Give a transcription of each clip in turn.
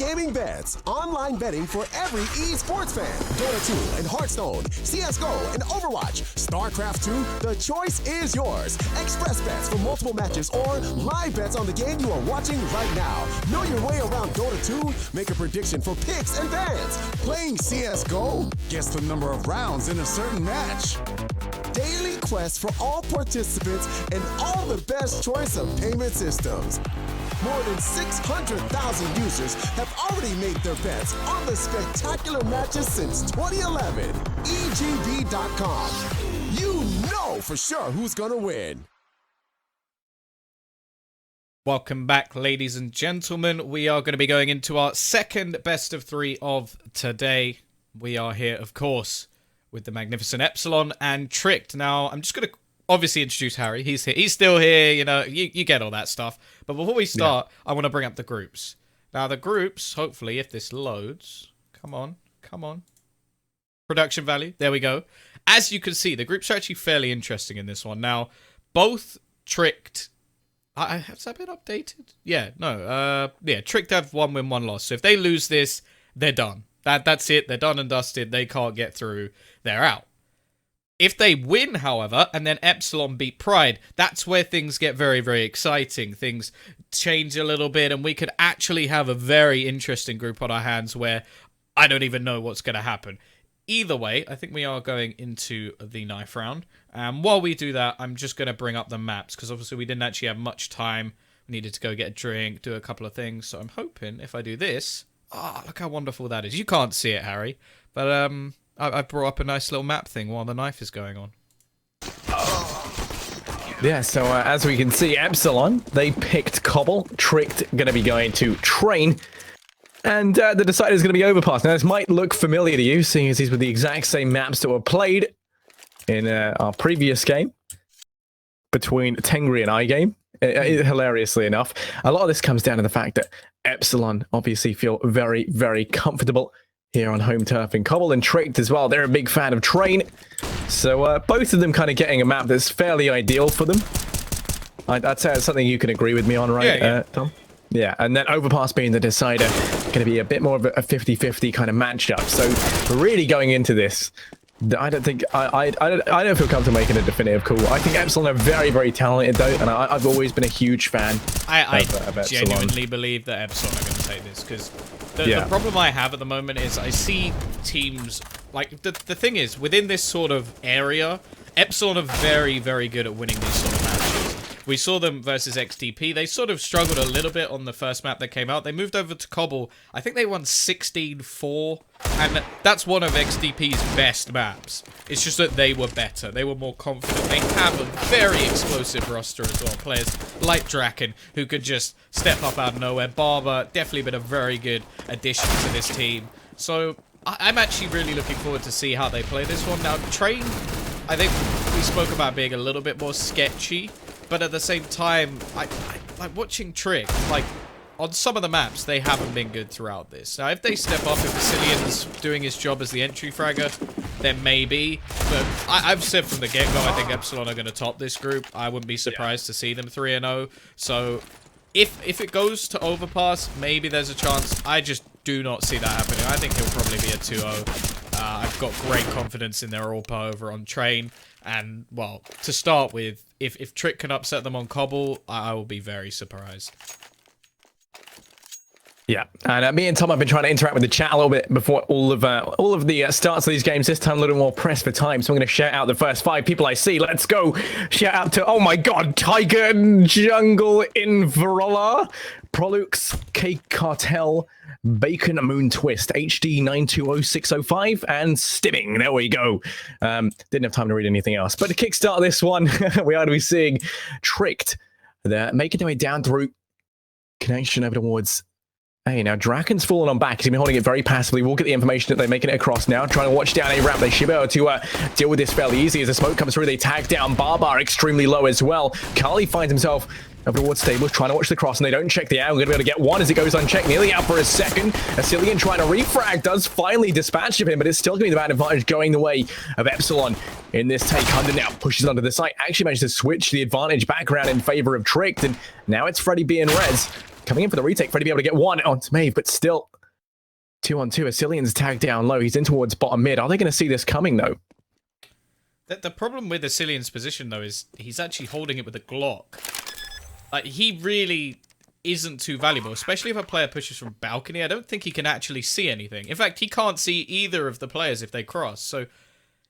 gaming bets, online betting for every esports fan. Dota 2 and Hearthstone, CSGO and Overwatch, StarCraft 2, the choice is yours. Express bets for multiple matches or live bets on the game you are watching right now. Know your way around Dota 2? Make a prediction for picks and bans. Playing CSGO? Guess the number of rounds in a certain match. Daily quest for all participants and all the best choice of payment systems. More than 600,000 users have already made their bets on the spectacular matches since 2011. EGB.com. You know for sure who's gonna win. Welcome back, ladies and gentlemen. We are going to be going into our second best of three of today. We are here, of course, with the magnificent Epsilon and Tricked. Now, I'm just going to obviously introduce Harry. He's here. He's still here. You know, you get all that stuff. But before we start, I want to bring up the groups. Now, the groups, hopefully, if this loads... Come on. Production value. There we go. As you can see, the groups are actually fairly interesting in this one. Now, both Tricked... Has that been updated? Yeah, no. Tricked have 1 win, 1 loss. So if they lose this, they're done. That's it. They're done and dusted. They can't get through. They're out. If they win, however, and then Epsilon beat Pride, that's where things get very, very exciting. Things change a little bit, and we could actually have a very interesting group on our hands where I don't even know what's going to happen. Either way, I think we are going into the knife round. While we do that, I'm just going to bring up the maps, because obviously we didn't actually have much time. We needed to go get a drink, do a couple of things. So I'm hoping if I do this... look how wonderful that is. You can't see it, Harry. But I brought up a nice little map thing while the knife is going on. Yeah, so as we can see, Epsilon, they picked Cobble. Tricked going to be going to Train. And the decider is going to be Overpass. Now, this might look familiar to you, seeing as these were the exact same maps that were played in our previous game between Tengri and iGame. Hilariously enough, a lot of this comes down to the fact that Epsilon obviously feel very, very comfortable here on home turf in Cobble, and Tricked as well. They're a big fan of Train. So both of them kind of getting a map that's fairly ideal for them. I'd say it's something you can agree with me on, right, yeah. Tom? Yeah, and then Overpass being the decider, going to be a bit more of a 50-50 kind of matchup. So really going into this, I don't think I don't feel comfortable making a definitive call. I think Epsilon are very, very talented though, and I've always been a huge fan of Epsilon. Genuinely believe that Epsilon are going to take this, because the problem I have at the moment is I see teams like the thing is within this sort of area, Epsilon are very, very good at winning these sort of matches. We saw them versus XDP. They sort of struggled a little bit on the first map that came out. They moved over to Cobble. I think they won 16-4, and that's one of XDP's best maps. It's just that they were better. They were more confident. They have a very explosive roster as well. Players like Draken, who could just step up out of nowhere. Barber, definitely been a very good addition to this team. So I'm actually really looking forward to see how they play this one. Now, Train, I think we spoke about being a little bit more sketchy. But at the same time, I like watching Trick. Like, on some of the maps, they haven't been good throughout this. Now, if they step up, if Vasilian's doing his job as the entry fragger, then maybe. But I've said from the get-go, I think Epsilon are going to top this group. I wouldn't be surprised to see them 3-0. So, if it goes to Overpass, maybe there's a chance. I just do not see that happening. I think it'll probably be a 2-0. I've got great confidence in their AWP over on Train. And, well, to start with, if Trick can upset them on Cobble, I will be very surprised. Yeah, and me and Tom have been trying to interact with the chat a little bit before all of the starts of these games. This time a little more pressed for time, so I'm going to shout out the first 5 people I see. Let's go! Shout out to, oh my god, Tiger Jungle Inverola, Prolux, K Cartel, Bacon Moon Twist, HD 920605, and Stimming. There we go. Didn't have time to read anything else. But to kickstart this one, we are to be seeing Tricked. They're making their way down through connection over towards... Hey, now Draken's fallen on back. He's been holding it very passively. We'll get the information that they're making it across now. Trying to watch down a ramp. They should be able to deal with this fairly easy. As the smoke comes through, they tag down Barbar extremely low as well. Carly finds himself over towards Stables, trying to watch the cross, and they don't check the angle. Going to be able to get one as it goes unchecked. Nearly out for a second. Epsilon trying to refrag does finally dispatch of him, but it's still going to be the bad advantage going the way of Epsilon in this take. Hunter now pushes onto the site. Actually managed to switch the advantage back around in favor of Tricked, and now it's Freddy B and Rez coming in for the retake. Freddy be able to get one onto Maeve, but still 2-on-2. Asilian's tagged down low. He's in towards bottom mid. Are they going to see this coming, though? The problem with Asilian's position, though, is he's actually holding it with a Glock. Like, he really isn't too valuable, especially if a player pushes from balcony. I don't think he can actually see anything. In fact, he can't see either of the players if they cross. So,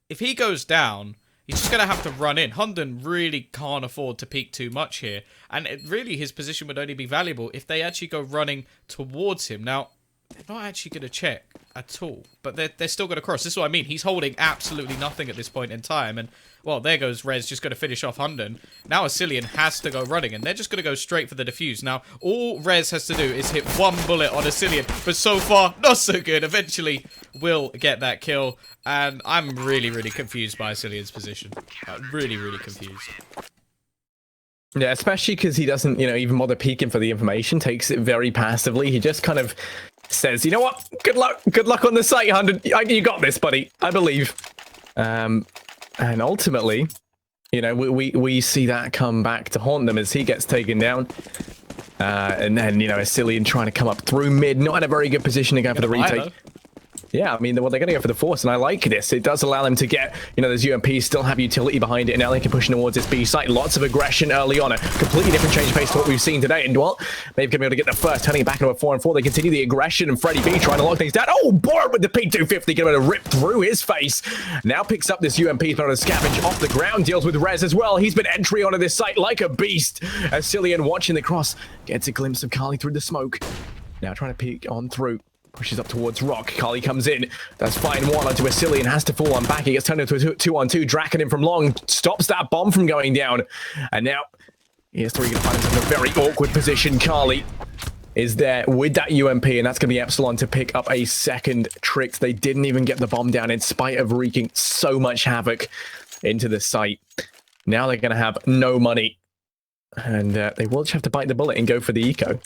if he goes down, he's just going to have to run in. Hunden really can't afford to peek too much here. And really, his position would only be valuable if they actually go running towards him. Now, they're not actually going to check at all, but they're still going to cross. This is what I mean. He's holding absolutely nothing at this point in time, and, well, there goes Rez, just going to finish off Hunden. Now Asilian has to go running, and they're just going to go straight for the defuse. Now, all Rez has to do is hit one bullet on Asilian, but so far, not so good. Eventually, will get that kill, and I'm really, really confused by Asilian's position. Really, really confused. Yeah, especially because he doesn't, even bother peeking for the information, takes it very passively. He just kind of says, you know what, good luck on the site, 100. You got this, buddy, I believe. And ultimately, we see that come back to haunt them as he gets taken down. And then, Asilian trying to come up through mid, not in a very good position to go for the retake. Yeah, I mean, well, they're going to go for the force, and I like this. It does allow them to get, those UMPs still have utility behind it, and now they can push towards this B site. Lots of aggression early on. A completely different change of pace to what we've seen today. And, well, they've going to be able to get the first, turning it back into a 4-on-4. They continue the aggression, and Freddie B trying to lock things down. Oh, Bort with the P250, going to rip through his face. Now picks up this UMP, but on a scavenge off the ground, deals with Rez as well. He's been entry onto this site like a beast. Asilian watching the cross, gets a glimpse of Carly through the smoke. Now trying to peek on through. Pushes up towards Rock. Carly comes in. That's fine. One onto Asilian. Has to fall on back. He gets turned into a 2-on-2. Draken in from long. Stops that bomb from going down. And now, here's 3 going to find himself in a very awkward position. Carly is there with that UMP, and that's going to be Epsilon to pick up a second Tricked. They didn't even get the bomb down in spite of wreaking so much havoc into the site. Now they're going to have no money. And they will just have to bite the bullet and go for the eco.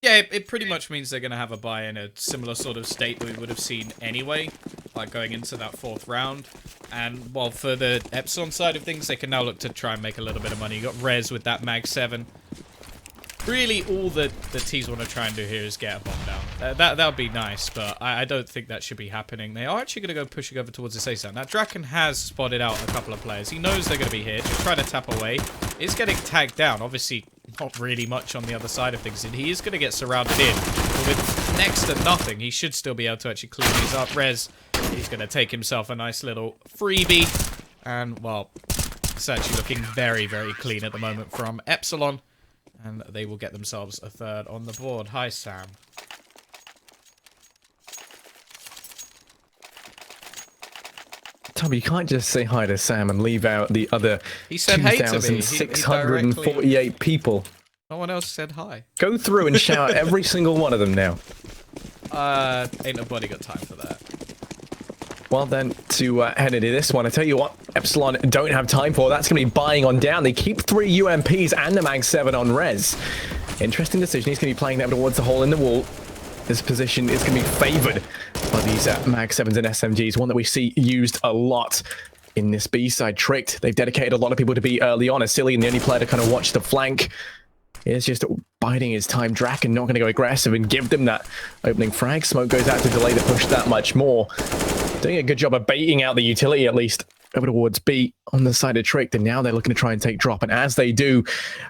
Yeah, it pretty much means they're going to have a buy in a similar sort of state that we would have seen anyway, like going into that 4th round. And, well, for the Epsilon side of things, they can now look to try and make a little bit of money. You got Rez with that Mag 7. Really, all that the T's want to try and do here is get a bomb down. That would be nice, but I don't think that should be happening. They are actually going to go pushing over towards the A-Sound. Now, Draken has spotted out a couple of players. He knows they're going to be here, just trying to tap away. He's getting tagged down. Obviously, not really much on the other side of things, and he is going to get surrounded in. But with next to nothing, he should still be able to actually clean these up. Rez, he's going to take himself a nice little freebie. And, well, it's actually looking very, very clean at the moment from Epsilon. And they will get themselves a 3rd on the board. Hi, Sam. Tommy, you can't just say hi to Sam and leave out the other he said hey to me. 2,648 people. No one else said hi. Go through and shout every single one of them now. Ain't nobody got time for that. Well, then, to head into this one, I tell you what, Epsilon don't have time for. That's going to be buying on down. They keep 3 UMPs and the Mag 7 on Rez. Interesting decision. He's going to be playing that towards the hole in the wall. This position is going to be favored by these Mag 7s and SMGs, one that we see used a lot in this B-side. Tricked. They've dedicated a lot of people to be early on. Asilian, the only player to kind of watch the flank, is just biding his time. Draken not going to go aggressive and give them that opening frag. Smoke goes out to delay the push that much more. Doing a good job of baiting out the utility, at least, over towards B on the side of Tricked, and now they're looking to try and take drop. And as they do,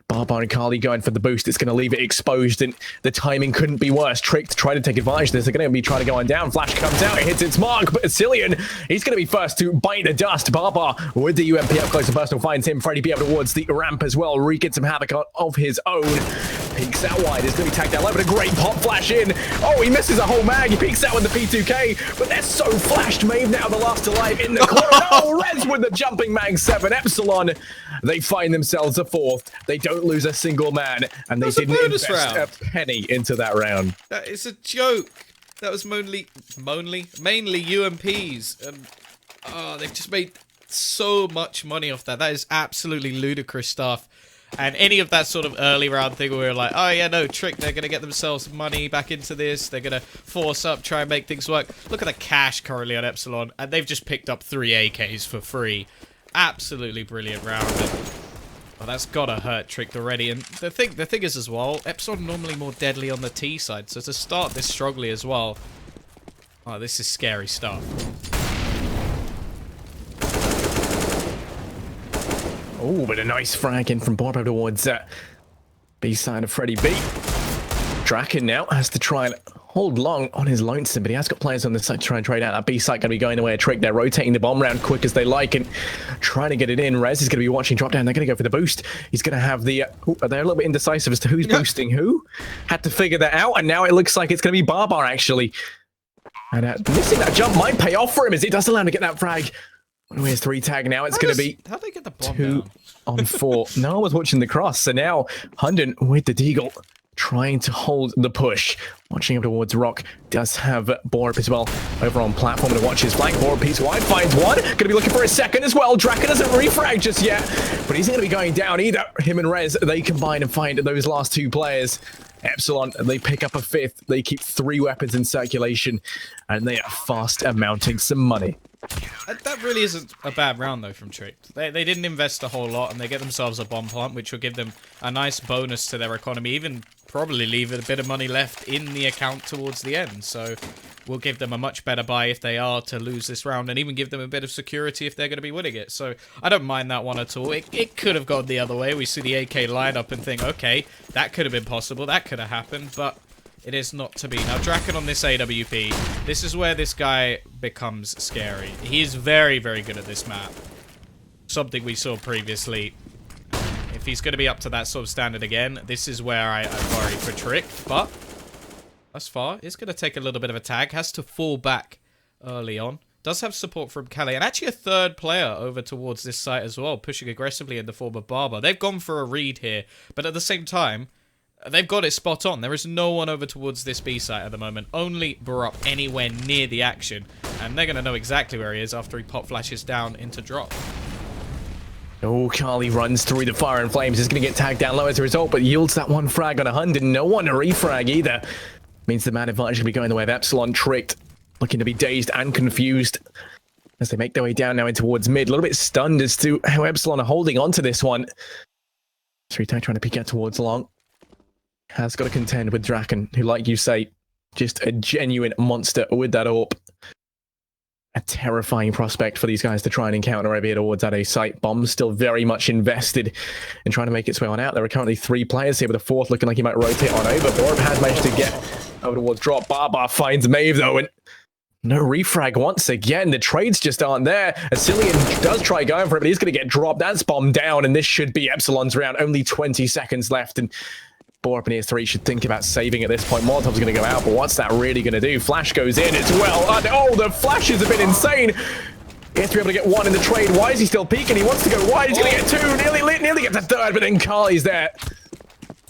Barbar and Carly going for the boost. It's going to leave it exposed, and the timing couldn't be worse. Tricked try to take advantage of this. They're going to be trying to go on down. Flash comes out, it hits its mark, but Asilian, he's going to be first to bite the dust. Barbar with the UMP up close and personal finds him. Freddie B up towards the ramp as well. Wreaking some havoc of his own. Peeks out wide. It's going to be tagged down low, but a great pop flash in. Oh, he misses a whole mag. He peeks out with the P2K, but they're so flashed. Maeve now the last alive in the corner. Oh, Rez with the jumping mag 7. Epsilon, they find themselves a 4th. They don't lose a single man, and they didn't invest a penny into that round. That is a joke. That was mainly UMPs, and they've just made so much money off that. That is absolutely ludicrous stuff. And any of that sort of early round thing where we're like, oh yeah, no, Trick, they're going to get themselves money back into this. They're going to force up, try and make things work. Look at the cash currently on Epsilon, and they've just picked up 3 AKs for free. Absolutely brilliant round. And Oh, that's gotta hurt Tricked already. And the thing is as well, Epsilon normally more deadly on the T side, so to start this strongly as well. Oh, this is scary stuff. Oh, but a nice frag in from Borbo towards B side of Freddy B. Draken now has to try and hold long on his lonesome, but he has got players on the side to try and trade out. That B side going to be going the way of Trick. They're rotating the bomb round quick as they like and trying to get it in. Rez is going to be watching drop down. They're going to go for the boost. He's going to have the... they're a little bit indecisive as to who's boosting who. Had to figure that out, and now it looks like it's going to be Barbar, actually. And missing that jump might pay off for him as it does allow him to get that frag. Where's 3 tag now? It's going to be how'd they get the bomb 2 down? on 4. No one was watching the cross, so now Hunden with the deagle trying to hold the push. Watching up towards Rock. Does have Borup as well over on platform to watch his flank. Borup piece wide, finds one. Going to be looking for a second as well. Draken doesn't refrag just yet, but he's going to be going down either. Him and Rez, they combine and find those last 2 players. Epsilon, they pick up a 5th. They keep 3 weapons in circulation, and they are fast mounting some money. That really isn't a bad round, though, from Tricked. They didn't invest a whole lot, and they get themselves a bomb plant, which will give them a nice bonus to their economy, even probably leave a bit of money left in the account towards the end. So we'll give them a much better buy if they are to lose this round, and even give them a bit of security if they're going to be winning it. So I don't mind that one at all. It could have gone the other way. We see the AK line up and think, okay, that could have been possible. That could have happened, but it is not to be. Now, Draken on this AWP, this is where this guy becomes scary. He is very, very good at this map. Something we saw previously. If he's going to be up to that sort of standard again, this is where I worry for Trick. But thus far, it's going to take a little bit of a tag. Has to fall back early on. Does have support from Kelly. And actually a 3rd player over towards this site as well, pushing aggressively in the form of Barber. They've gone for a read here. But at the same time, they've got it spot on. There is no one over towards this B site at the moment. Only Barup anywhere near the action. And they're going to know exactly where he is after he pop flashes down into drop. Oh, Carly runs through the fire and flames. Is going to get tagged down low as a result, but yields that 1 frag on a Hunden. No one to refrag either. Means the man advantage will be going the way of Epsilon. Tricked, looking to be dazed and confused as they make their way down now in towards mid. A little bit stunned as to how Epsilon are holding on to this one. 3-tag trying to peek out towards long. Has got to contend with Draken, who, like you say, just a genuine monster with that AWP. A terrifying prospect for these guys to try and encounter over here towards that A site. Bomb's still very much invested in trying to make its way on out. There are currently 3 players here with a 4th looking like he might rotate on over. Borup has managed to get over towards drop. Barbar finds Maeve though, and no refrag once again. The trades just aren't there. Asilian does try going for it, but he's going to get dropped. That's bomb down, and this should be Epsilon's round. Only 20 seconds left, and Borup and ES3 should think about saving at this point. Molotov's going to go out, but what's that really going to do? Flash goes in as well. And, oh, the flashes have been insane. ES3 able to get 1 in the trade. Why is he still peeking? He wants to go wide. He's going to get 2. Nearly gets a 3rd, but then Carly's there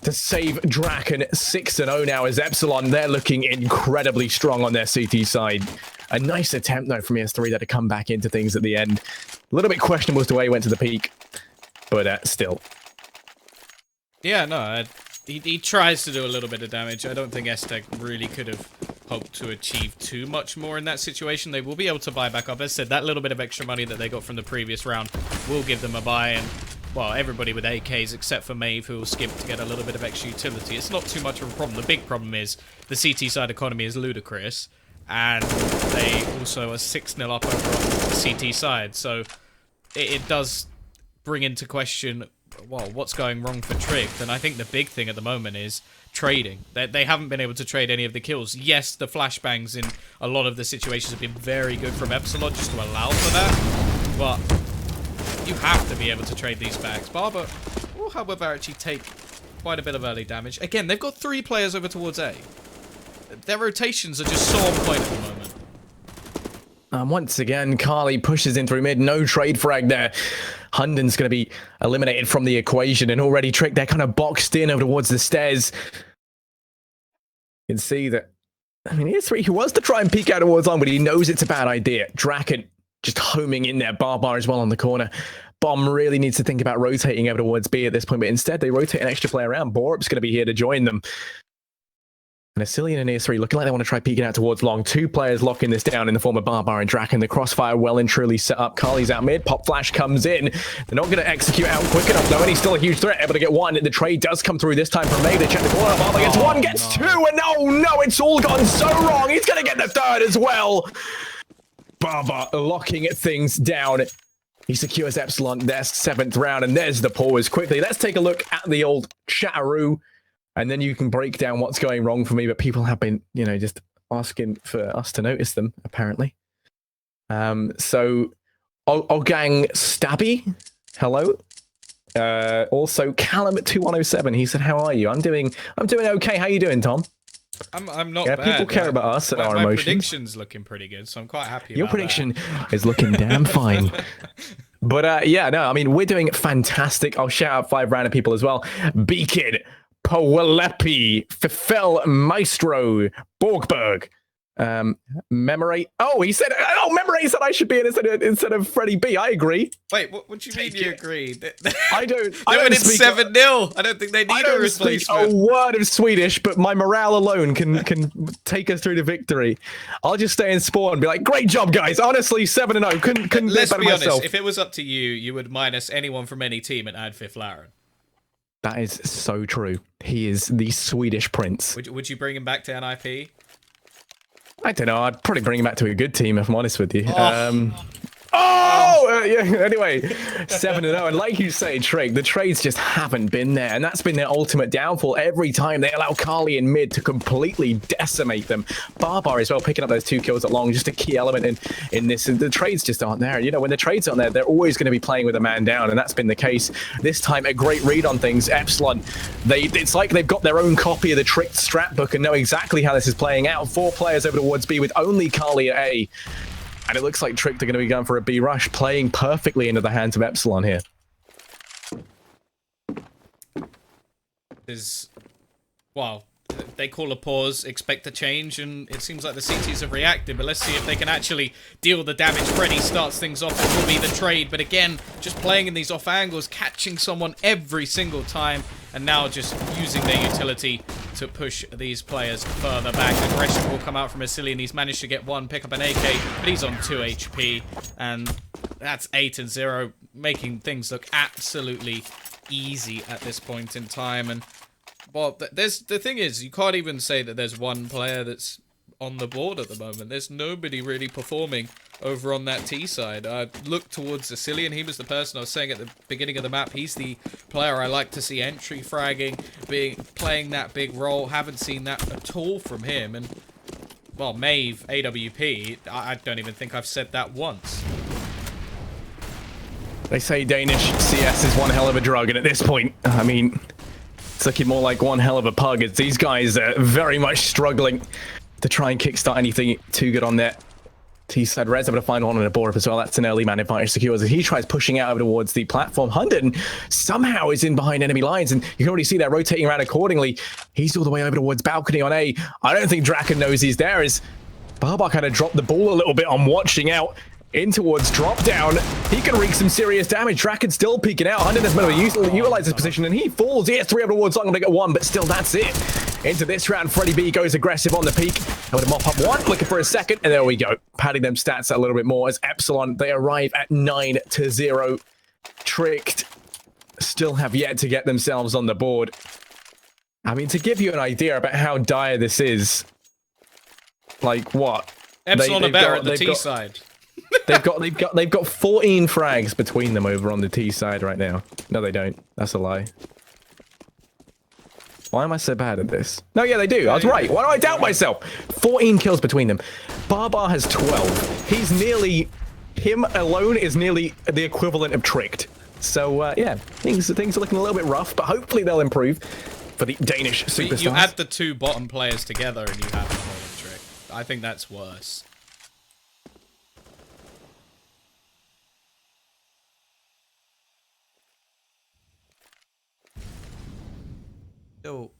to save Draken. 6-0 now as Epsilon. They're looking incredibly strong on their CT side. A nice attempt, though, from ES3 there to come back into things at the end. A little bit questionable as to where he went to the peak, but still. Yeah, no, he tries to do a little bit of damage. I don't think S-Tech really could have hoped to achieve too much more in that situation. They will be able to buy back up. As I said, that little bit of extra money that they got from the previous round will give them a buy. And, well, everybody with AKs except for Maeve, who will skip to get a little bit of extra utility. It's not too much of a problem. The big problem is the CT side economy is ludicrous. And they also are 6-0 up over on the CT side. So it does bring into question, well, what's going wrong for Tricked? And I think the big thing at the moment is trading. They haven't been able to trade any of the kills. Yes, the flashbangs in a lot of the situations have been very good from Epsilon just to allow for that. But you have to be able to trade these bags. Barber will, however, actually take quite a bit of early damage. Again, they've got 3 players over towards A. Their rotations are just so on point at the moment. Once again, Carly pushes in through mid. No trade frag there. Hunden's going to be eliminated from the equation, and already Tricked, they're kind of boxed in over towards the stairs. You can see that, I mean, ES3, who wants to try and peek out towards long, but he knows it's a bad idea. Draken just homing in there. Barbar as well on the corner. Bomb really needs to think about rotating over towards B at this point, but instead they rotate an extra player around. Borup's going to be here to join them. And Epsilon and ES3 looking like they want to try peeking out towards long. 2 players locking this down in the form of Barbar and Draken. The crossfire well and truly set up. Carly's out mid. Pop Flash comes in. They're not going to execute out quick enough, though, and he's still a huge threat. Able to get 1. The trade does come through this time from May. They check the corner. Barbar gets 1, gets 2, and no, it's all gone so wrong. He's going to get the 3rd as well. Barbar locking things down. He secures Epsilon, their 7th round, and there's the pause quickly. Let's take a look at the old chatteroo. And then you can break down what's going wrong for me, but people have been, just asking for us to notice them, apparently. So, Ogang Stabby, hello. Also, Callum at 2107, he said, "How are you?" I'm doing okay. How you doing, Tom? I'm not bad. People care about us and our emotions. My prediction's looking pretty good, so I'm quite happy. Your prediction is looking damn fine. But we're doing fantastic. I'll shout out 5 random people as well. Beacon, Powelepi, Fifel Maestro, Borgberg, Memorate. Memorate said I should be in instead of Freddie B. I agree. Wait, what do you mean you agree? I don't. They went in 7-0. I don't think they need a replacement. A word of Swedish, but my morale alone can take us through to victory. I'll just stay in spawn and be like, "Great job, guys! Honestly, 7-0. Couldn't Let's be honest. myself." If it was up to you, you would minus anyone from any team and add Fifth Laren. That is so true. He is the Swedish prince. Would you bring him back to NIP? I don't know. I'd probably bring him back to a good team, if I'm honest with you. Anyway, 7-0. And like you say, Trick, the trades just haven't been there. And that's been their ultimate downfall. Every time they allow Carly in mid to completely decimate them. Barbar as well, picking up those 2 kills at long, just a key element in this. The trades just aren't there. When the trades aren't there, they're always going to be playing with a man down. And that's been the case. This time, a great read on things. Epsilon, it's like they've got their own copy of the Tricked strat book and know exactly how this is playing out. 4 players over towards B with only Carly at A. And it looks like Tricked are going to be going for a B rush, playing perfectly into the hands of Epsilon here. They call a pause, expect a change, and it seems like the CTs have reacted, but let's see if they can actually deal the damage. Freddy starts things off, it will be the trade, but again, just playing in these off angles, catching someone every single time, and now just using their utility to push these players further back. Aggression will come out from Epsilon. He's managed to get 1, pick up an AK, but he's on 2 HP, and that's 8-0, making things look absolutely easy at this point in time. And well, the thing is, you can't even say that there's one player that's on the board at the moment. There's nobody really performing over on that T side. I look towards Epsilon. He was the person I was saying at the beginning of the map. He's the player I like to see entry fragging, playing that big role. Haven't seen that at all from him. And well, Maeve, AWP, I don't even think I've said that once. They say Danish CS is one hell of a drug, and at this point, it's looking more like one hell of a pug, as these guys are very much struggling to try and kickstart anything too good on their T-side. Red's able to find one on the board as well. That's an early man advantage secures as he tries pushing out over towards the platform. Hunden somehow is in behind enemy lines, and you can already see they're rotating around accordingly. He's all the way over towards balcony on A. I don't think Draken knows he's there, as Barbar kind of dropped the ball a little bit on watching out in towards drop down. He can wreak some serious damage. Draken's still peeking out. Hunden has been able to utilize his position, and he falls. He has 3 over towards long to get 1, but still that's it. Into this round, Freddie B goes aggressive on the peak. Able to mop up 1, looking for a 2nd, and there we go. Padding them stats a little bit more as Epsilon, they arrive at 9-0. Tricked still have yet to get themselves on the board. To give you an idea about how dire this is, like what? Epsilon are better at the T side. They've got 14 frags between them over on the T side right now. No, they don't. That's a lie. Why am I so bad at this? No, yeah, they do. I was right. Why do I doubt myself? 14 kills between them. Barbar has 12. Him alone is nearly the equivalent of Tricked. So, yeah, things are looking a little bit rough, but hopefully they'll improve for the Danish superstars. You add the 2 bottom players together and you have the whole trick. I think that's worse. Still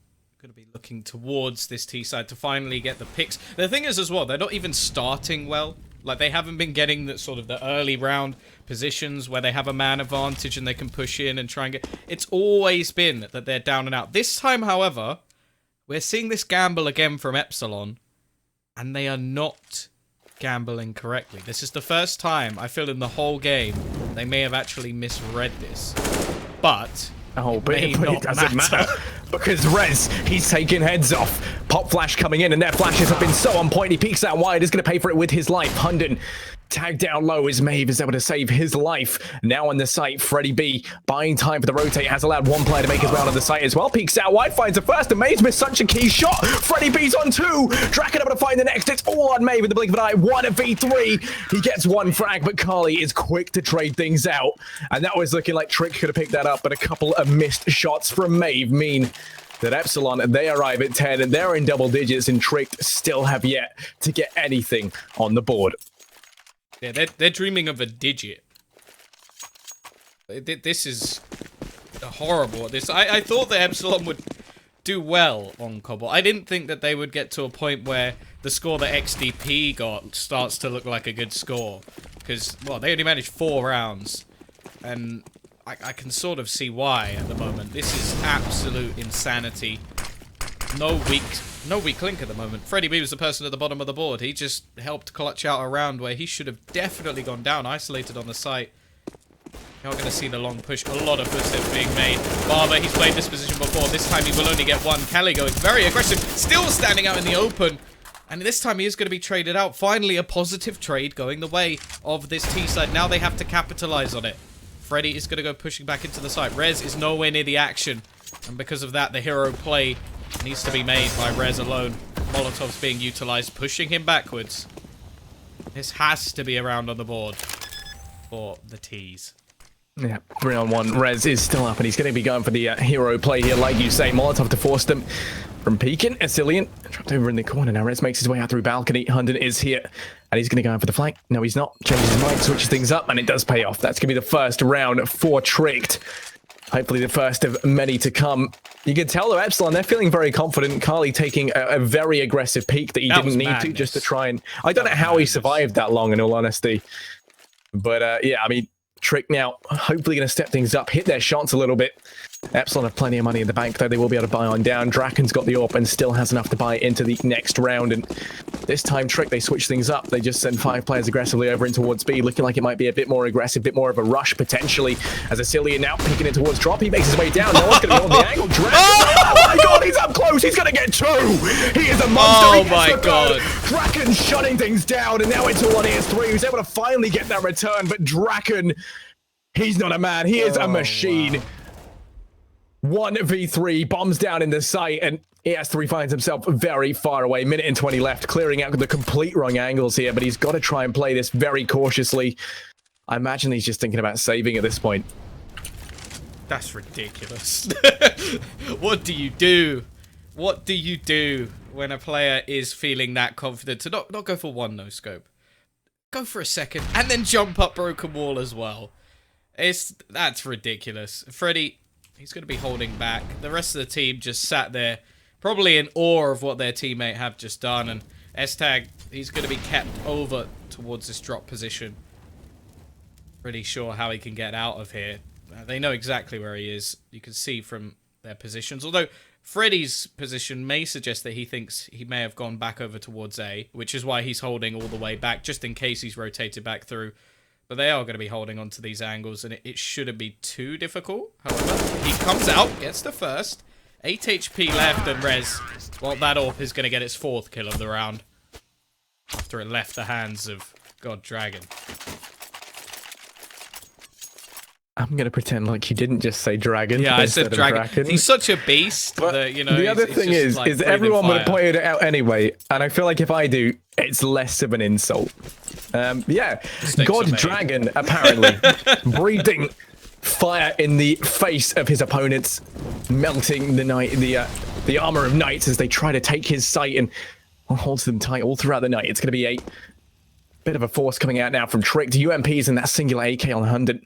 going to be looking towards this T side to finally get the picks. The thing is as well, they're not even starting well. Like, they haven't been getting the sort of the early round positions where they have a man advantage and they can push in and try and get... It's always been that they're down and out. This time, however, We're seeing this gamble again from Epsilon, and they are not gambling correctly. This is the first time I feel in the whole game they may have actually misread this. But it doesn't matter. Because Rez, he's taking heads off. Pop Flash coming in, and their flashes have been so on point. He peeks out wide. He's going to pay for it with his life. Hunden tagged down low as Maeve is able to save his life. Now on the site, Freddie B buying time for the rotate has allowed one player to make his way onto the site as well. Peeks out wide, finds the first, and Maeve's missed such a key shot. Freddie B's on 2. Draken able to find the next. It's all on Maeve with the blink of an eye. 1v3. He gets one frag, but Carly is quick to trade things out. And that was looking like Trick could have picked that up, but a couple of missed shots from Maeve mean that Epsilon, they arrive at 10, and they're in double digits, and Tricked still have yet to get anything on the board. Yeah, they're dreaming of a digit. This is horrible. I thought that Epsilon would do well on Cobble. I didn't think that they would get to a point where the score that XDP got starts to look like a good score. Because, well, they only managed 4 rounds. And I can sort of see why at the moment. This is absolute insanity. No weak link at the moment. Freddie B was the person at the bottom of the board. He just helped clutch out a round where he should have definitely gone down, isolated on the site. You're going to see the long push. A lot of footsteps being made. Barber, he's played this position before. This time he will only get one. Kelly going very aggressive. Still standing out in the open. And this time he is going to be traded out. Finally, a positive trade going the way of this T side. Now they have to capitalize on it. Freddie is going to go pushing back into the site. Rez is nowhere near the action. And because of that, the hero play needs to be made by Rez alone. Molotov's being utilized, pushing him backwards. This has to be a round on the board for the T's. Yeah, 3-on-1. Rez is still up, and he's going to be going for the hero play here, like you say. Molotov to force them from peeking. Epsilon trapped over in the corner. Now Rez makes his way out through balcony. Hunden is here, and he's going to go in for the flank. No, he's not. Changes his mind, switches things up, and it does pay off. That's going to be the first round for Tricked. Hopefully the first of many to come. You can tell, though, Epsilon, they're feeling very confident. Carly taking a very aggressive peek that he didn't need to, just to try and... I don't know how he survived that long, in all honesty. But, yeah, I mean, Trick now hopefully going to step things up, hit their shots a little bit. Epsilon have plenty of money in the bank, though. They will be able to buy on down. Draken's got the AWP and still has enough to buy into the next round. And this time, Trick, they switch things up. They just send 5 players aggressively over in towards B, looking like it might be a bit more aggressive, a bit more of a rush, potentially. As Epsilon now peeking in towards Drop. He makes his way down. No one's going to be on the angle. Draken, oh my god, he's up close. He's going to get 2. He is a monster. Oh my god. Draken shutting things down, and now it's all on ES3. He's able to finally get that return, but Draken, he's not a man. He is a machine. Wow. 1v3, bombs down in the site, and ES3 finds himself very far away. Minute and 20 left, clearing out the complete wrong angles here, but he's got to try and play this very cautiously. I imagine he's just thinking about saving at this point. That's ridiculous. What do you do? What do you do when a player is feeling that confident to not go for one no-scope? Go for a second, and then jump up broken wall as well. That's ridiculous. Freddie, he's going to be holding back. The rest of the team just sat there, probably in awe of what their teammate have just done. And S-Tag, he's going to be kept over towards this drop position. Pretty sure how he can get out of here. They know exactly where he is. You can see from their positions. Although Freddie's position may suggest that he thinks he may have gone back over towards A, which is why he's holding all the way back, just in case he's rotated back through. But they are going to be holding on to these angles, and it shouldn't be too difficult. However, he comes out, gets the first. 8 HP left, and Rez, well, that AWP is going to get its 4th kill of the round. After it left the hands of God Dragon. I'm going to pretend like you didn't just say Dragon. Yeah, I said Dragon. He's such a beast that, you know... The other thing is everyone would have pointed it out anyway, and I feel like if I do, it's less of an insult. Yeah, God Dragon, apparently, breathing fire in the face of his opponents, melting the armor of knights as they try to take his site and holds them tight all throughout the night. It's going to be a bit of a force coming out now from Tricked. UMPs and that singular AK on Hunden.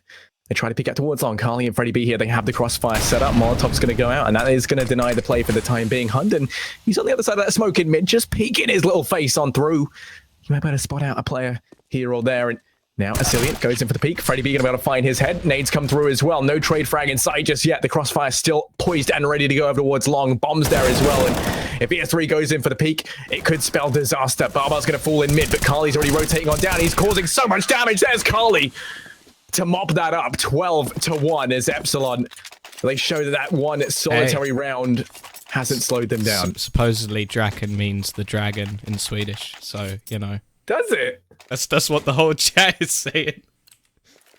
They try to pick out towards on Carly and Freddie B here. They have the crossfire set up. Molotov's going to go out, and that is going to deny the play for the time being. Hunden, he's on the other side of that smoke in mid, just peeking his little face on through. You might better spot out a player here or there. And now Epsilon goes in for the peek. Freddie B going to be able to find his head. Nades come through as well. No trade frag inside just yet. The crossfire still poised and ready to go over towards long. Bombs there as well. And If ES3 goes in for the peak, it could spell disaster. Barbar's going to fall in mid, but Carly's already rotating on down. He's causing so much damage. There's Carly to mop that up. 12-1 as Epsilon. They show that one solitary round hasn't slowed them down. Supposedly, Draken means the dragon in Swedish, so, you know. Does it? That's what the whole chat is saying.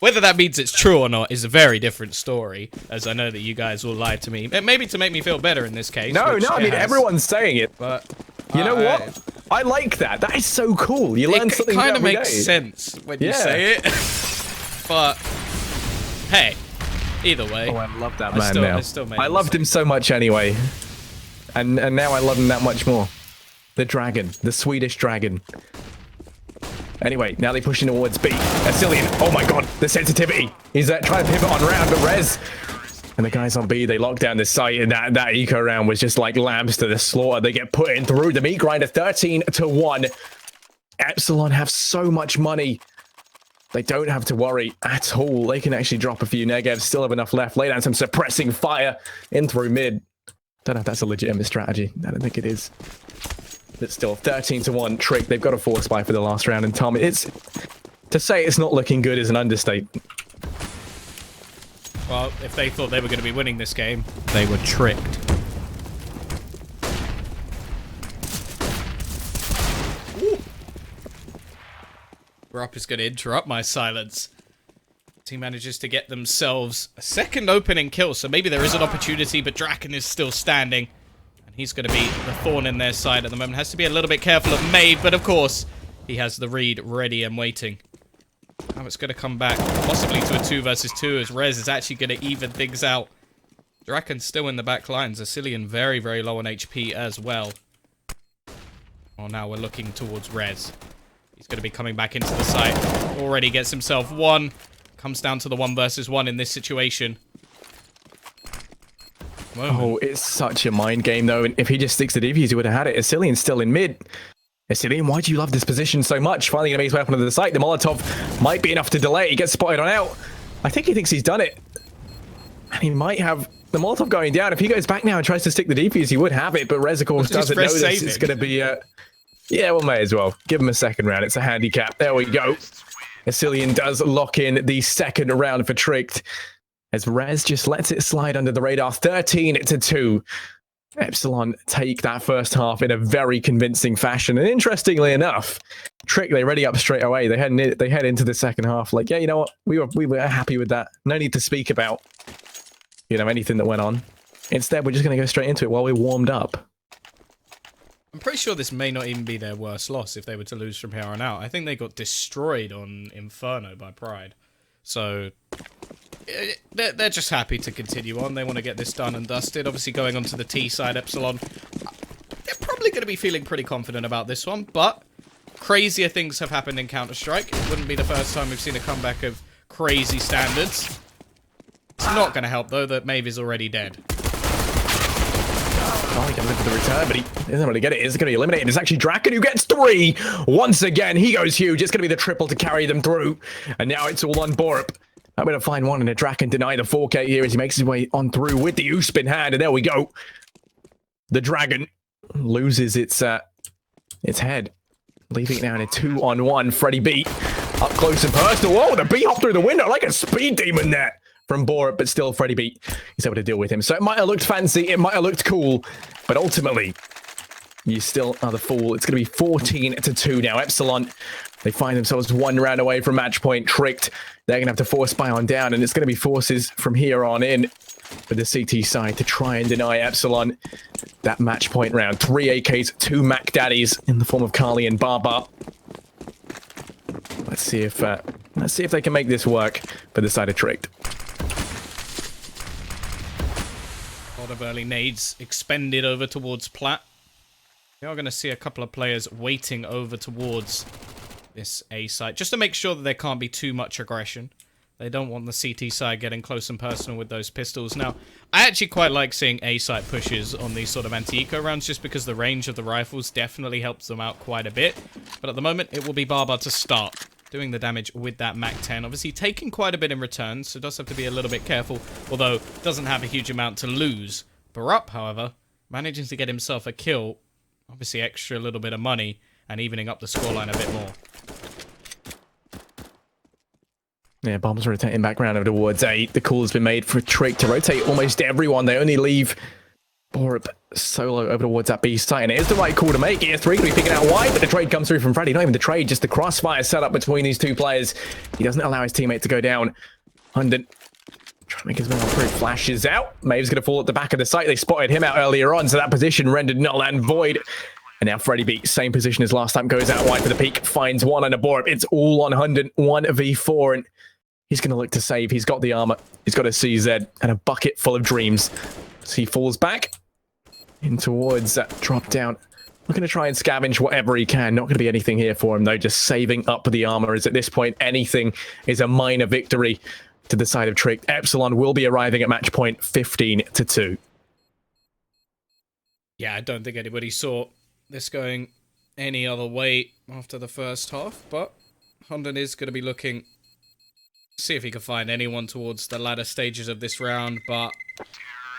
Whether that means it's true or not is a very different story, as I know that you guys will lie to me. Maybe to make me feel better in this case. No, I mean, everyone's saying it. But you know what? I like that. That is so cool. You learn something new every day. It kind of makes sense when you say it. But, hey, either way. Oh, I love that man now. I loved him so much anyway. And now I love him that much more. The dragon. The Swedish dragon. Anyway, now they're pushing towards B. Epsilon. Oh my god, the sensitivity. He's trying to pivot on round, but Rez. And the guys on B, they lock down the site, and that eco round was just like lambs to the slaughter. They get put in through the meat grinder, 13-1. Epsilon have so much money. They don't have to worry at all. They can actually drop a few negatives, still have enough left. Lay down some suppressing fire in through mid. Don't know if that's a legitimate strategy. I don't think it is. But still, 13-1 trick. They've got a force buy for the last round, and Tom, to say it's not looking good is an understatement. Well, if they thought they were going to be winning this game, they were tricked. Rupp is going to interrupt my silence. Team manages to get themselves a second opening kill, so maybe there is an opportunity, but Draken is still standing. He's going to be the thorn in their side at the moment. Has to be a little bit careful of Maeve, but of course, he has the read ready and waiting. Now it's going to come back, possibly to a 2 versus 2, as Rez is actually going to even things out. Draken's still in the back lines. Epsilon very, very low on HP as well. Well, now we're looking towards Rez. He's going to be coming back into the site. Already gets himself one. Comes down to the 1 versus 1 in this situation. Oh, it's such a mind game, though. And if he just sticks to defuse, he would have had it. Epsilon's still in mid. Epsilon, why do you love this position so much? Finally going to make his way up onto the site. The Molotov might be enough to delay. He gets spotted on out. I think he thinks he's done it. And he might have the Molotov going down. If he goes back now and tries to stick the defuse, he would have it. But Rez, of course, doesn't know this. It's going to be... yeah, well, may as well. Give him a second round. It's a handicap. There we go. Epsilon does lock in the second round for Tricked, as Rez just lets it slide under the radar. 13-2. Epsilon take that first half in a very convincing fashion. And interestingly enough, Trick, they ready up straight away. They head into the second half like, yeah, you know what? We were happy with that. No need to speak about, anything that went on. Instead, we're just going to go straight into it while we're warmed up. I'm pretty sure this may not even be their worst loss if they were to lose from here on out. I think they got destroyed on Inferno by Pride. So... They're just happy to continue on. They want to get this done and dusted. Obviously, going on to the T side, Epsilon, they're probably going to be feeling pretty confident about this one, but crazier things have happened in Counter-Strike. It wouldn't be the first time we've seen a comeback of crazy standards. It's not going to help, though, that Maeve is already dead. Oh, he can live for the return, but he doesn't really get it. It's going to be eliminated. It's actually Draken who gets 3. Once again, he goes huge. It's going to be the triple to carry them through. And now it's all on Borup. I'm going to find one, and a Draken deny the 4K here as he makes his way on through with the Usp in hand, and there we go. The Dragon loses its head, leaving it now in a 2-on-1. Freddy B up close and personal. Whoa, the B hop through the window like a speed demon there from Borup, but still Freddy B is able to deal with him. So it might have looked fancy, it might have looked cool, but ultimately, you still are the fool. It's going to be 14-2 now. Epsilon, they find themselves 1 round away from match point. Tricked. They're going to have to force buy on down, and it's going to be forces from here on in for the CT side to try and deny Epsilon that match point round. 3 AKs, 2 Mac Daddies in the form of Carly and Barbar. Let's see if they can make this work for the side of Tricked. A lot of early nades expended over towards Plat. We are going to see a couple of players waiting over towards this A site, just to make sure that there can't be too much aggression. They don't want the CT side getting close and personal with those pistols. Now, I actually quite like seeing A site pushes on these sort of anti-eco rounds, just because the range of the rifles definitely helps them out quite a bit. But at the moment, it will be Barbar to start doing the damage with that MAC-10. Obviously, taking quite a bit in return, so does have to be a little bit careful, although doesn't have a huge amount to lose. Barup, however, managing to get himself a kill. Obviously extra little bit of money and evening up the scoreline a bit more. Yeah, bombs rotating back around over towards A. The call has been made for Trick to rotate almost everyone. They only leave Borup solo over towards that B site, and it is the right call to make. ES3 going to be picking out wide, but the trade comes through from Freddy. Not even the trade, just the crossfire set up between these two players. He doesn't allow his teammate to go down. Hunden trying to make his way on through. Flashes out. Maeve's going to fall at the back of the site. They spotted him out earlier on, so that position rendered null and void. And now Freddy B, same position as last time, goes out wide for the peak, finds one on a Borup. It's all on Hunden, 1v4, and he's going to look to save. He's got the armor, he's got a CZ, and a bucket full of dreams. So he falls back in towards that drop down. Looking to try and scavenge whatever he can. Not going to be anything here for him, though. Just saving up the armor, as at this point, anything is a minor victory to the side of Trick. Epsilon will be arriving at match point 15-2. Yeah, I don't think anybody saw this going any other way after the first half, but Hunden is going to be looking to see if he can find anyone towards the latter stages of this round, but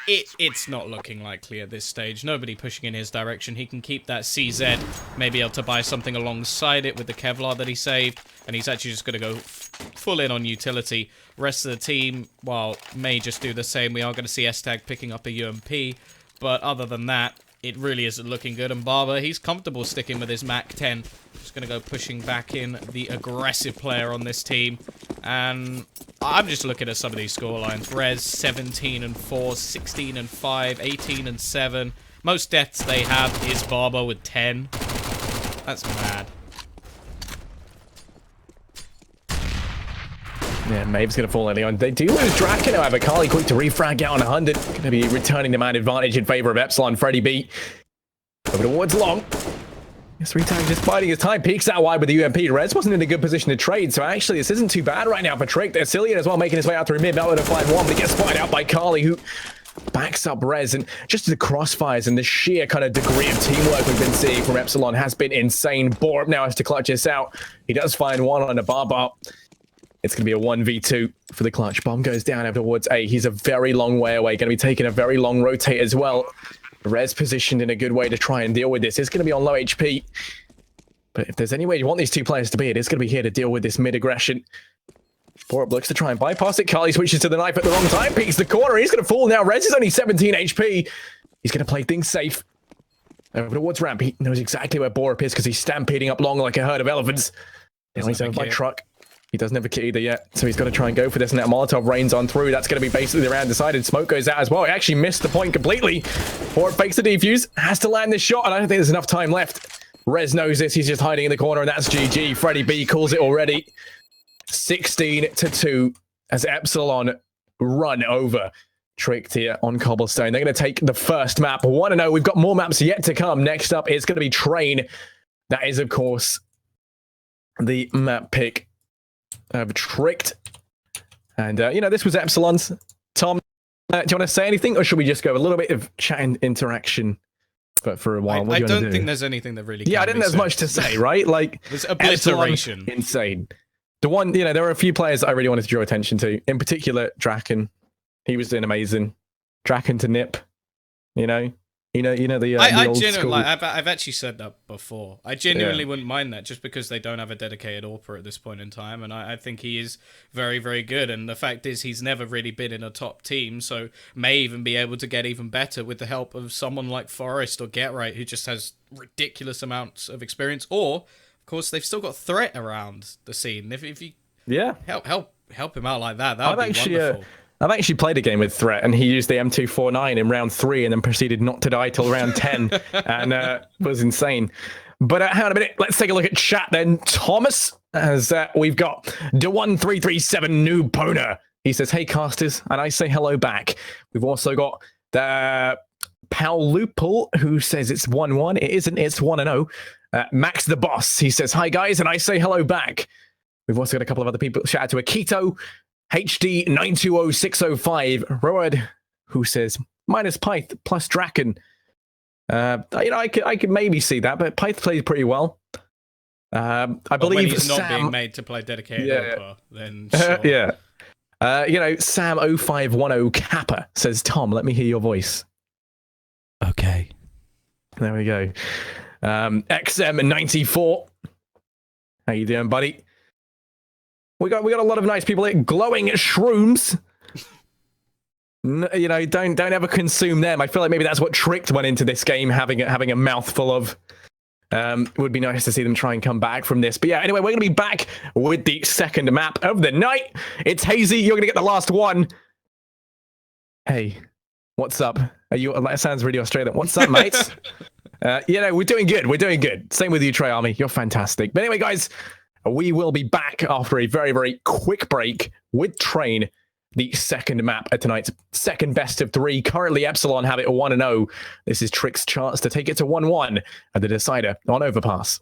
it's not looking likely at this stage. Nobody pushing in his direction. He can keep that CZ, maybe able to buy something alongside it with the Kevlar that he saved, and he's actually just going to go full in on utility. Rest of the team, well, may just do the same. We are going to see S-Tag picking up a UMP, but other than that, it really isn't looking good. And Barber, he's comfortable sticking with his Mac 10. Just going to go pushing back in the aggressive player on this team. And I'm just looking at some of these scorelines. Rez 17-4, 16-5, 18-7. Most deaths they have is Barber with 10. That's mad. Yeah, Maeve's going to fall early on. They do lose Draken, however. Carly quick to refrag out on 100. Going to be returning the man advantage in favor of Epsilon. Freddy B over towards long. Yes, 3 times just biding his time. Peeks out wide with the UMP. Rez wasn't in a good position to trade, so actually this isn't too bad right now for Trick. There's Cillian as well, making his way out through mid. Mellow to find one, but he gets spotted out by Carly, who backs up Rez. And just the crossfires and the sheer kind of degree of teamwork we've been seeing from Epsilon has been insane. Borup now has to clutch this out. He does find one on a bar. It's going to be a 1v2 for the clutch. Bomb goes down over towards A. He's a very long way away. Going to be taking a very long rotate as well. Rez positioned in a good way to try and deal with this. It's going to be on low HP. But if there's any way you want these two players to be, it is going to be here to deal with this mid-aggression. Borup looks to try and bypass it. Carly switches to the knife at the wrong time. Peeks the corner. He's going to fall now. Rez is only 17 HP. He's going to play things safe. Over towards ramp. He knows exactly where Borup is because he's stampeding up long like a herd of elephants. He's over by truck. He doesn't have a kit either yet, so he's got to try and go for this, and that Molotov rains on through. That's going to be basically the round decided. Smoke goes out as well. He actually missed the point completely. Borup fakes the defuse, has to land this shot, and I don't think there's enough time left. Rez knows this. He's just hiding in the corner, and that's GG. Freddy B calls it already. 16-2 as Epsilon run over Tricked here on Cobblestone. They're going to take the first map. 1-0. We've got more maps yet to come. Next up, it's going to be Train. That is, of course, the map pick of Tricked. And, this was Epsilon's. Tom, do you want to say anything, or should we just go a little bit of chat and interaction for a while? I don't think there's anything that really I didn't have much to say, right? Like, there's obliteration. Epsilon, insane. The one, there were a few players that I really wanted to draw attention to. In particular, Draken. He was doing amazing. Draken to Nip, the I old genuinely, school. I've actually said that before. I genuinely wouldn't mind that, just because they don't have a dedicated AWPer at this point in time, and I think he is very, very good. And the fact is, he's never really been in a top team, so may even be able to get even better with the help of someone like Forrest or GetRight, who just has ridiculous amounts of experience. Or, of course, they've still got Threat around the scene. If you help him out like that, that would be wonderful. I've actually played a game with Threat, and he used the M249 in round 3 and then proceeded not to die till round 10, and was insane. But hang on a minute, let's take a look at chat then. Thomas, as we've got The1337 Noob Boner. He says, hey casters, and I say hello back. We've also got the Paul Loophole, who says it's 1-1. It isn't, it's 1-0. Max the Boss, he says, hi guys, and I say hello back. We've also got a couple of other people. Shout out to Akito, HD 920605, Road, who says minus Pyth plus Draken. I could maybe see that, but Pyth plays pretty well. I believe when he's Sam, not being made to play dedicated AWPer, then sure. Sam 0510 Kappa says, Tom, let me hear your voice. Okay. There we go. XM94. How you doing, buddy? We got a lot of nice people here. Glowing shrooms. You know, don't ever consume them. I feel like maybe that's what Tricked went into this game, having a mouthful of. It would be nice to see them try and come back from this. But yeah, anyway, we're going to be back with the second map of the night. It's Hazy. You're going to get the last one. Hey, what's up? That sounds really Australian. What's up, mates? You know, we're doing good. We're doing good. Same with you, Trey Army. You're fantastic. But anyway, guys, we will be back after a very, very quick break with Train, the second map at tonight's second best of 3. Currently, Epsilon have it 1-0. This is Trick's chance to take it to 1-1 at the decider on Overpass.